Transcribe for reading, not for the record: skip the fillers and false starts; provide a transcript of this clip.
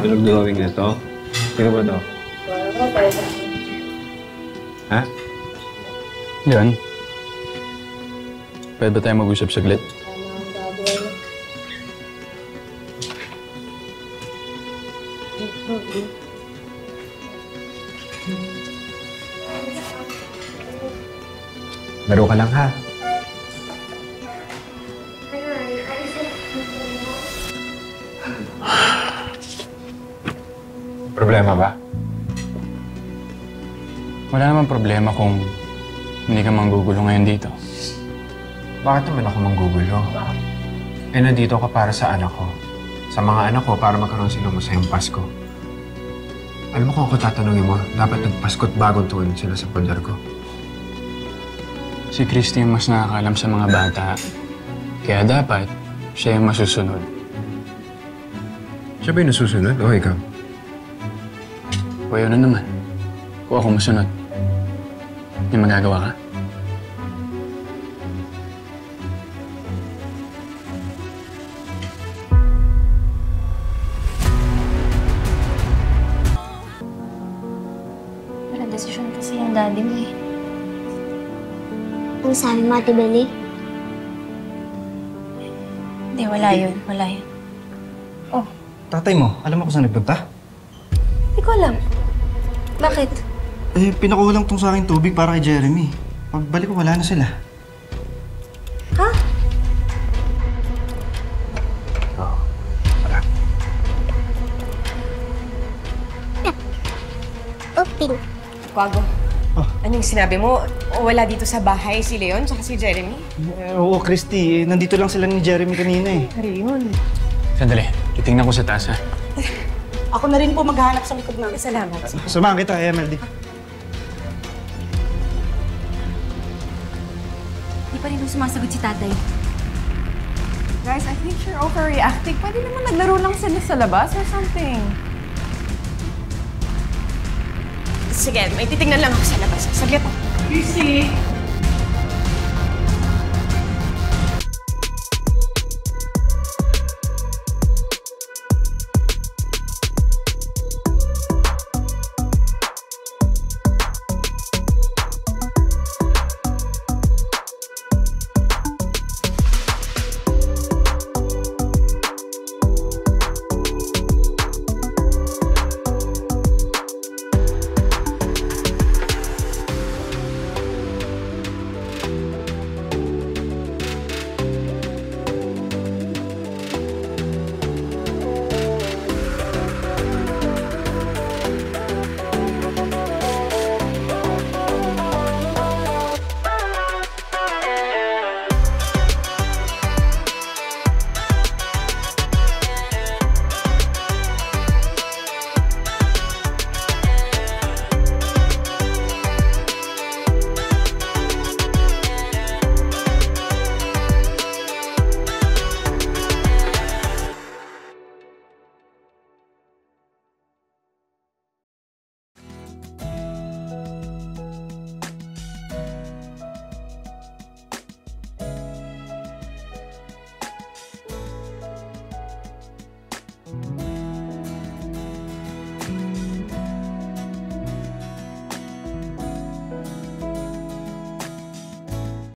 Pinag-drawing na to? Sino ba to? Ha? Yan. Pwede ba tayo mag-usap saglit? Laro ka lang, ha? Problema ba? Wala namang problema kung hindi ka manggugulo ngayon dito. Bakit naman ako manggugulo? Eh, nandito ka para sa anak ko. Sa mga anak ko para magkaroon sila masayang Pasko. Alam mo kung ako tatanungin mo, dapat nagpasko't bagong tuon sila sa pulyar ko. Si Christy yung mas nakakaalam sa mga bata. Kaya dapat, siya yung masusunod. Siya ba yung nasusunod o ikaw? O yun na naman. Kung ako masunod, may magagawa ka? Walang desisyon kasi yung daddy mo eh. Ano sabi mo, Ate Beli? Hindi, wala yun. Wala yun. Oh, tatay mo, alam mo kung saan nagpunta? Hindi ko alam. Bakit? Eh, pinakuha lang tong sa akin tubig para kay Jeremy. Pagbalik ko, wala na sila. Ha? Oo. Wala. Open. Kwago, anong sinabi mo? O wala dito sa bahay si Leon tsaka si Jeremy? Oo, Christy. Nandito lang sila ni Jeremy kanina eh. Ayun. Sandali, titingnan ko sa taas, ha? Ako na rin po maghahanap sa likod namin. Salamat. Samahan kita, MLD. Hindi pa rin sumasagot si tatay. Guys, I think you're overreacting. Pwede naman naglaro lang sila sa labas or something. Sige, may titingnan lang ako sa labas. Saglit. Christy!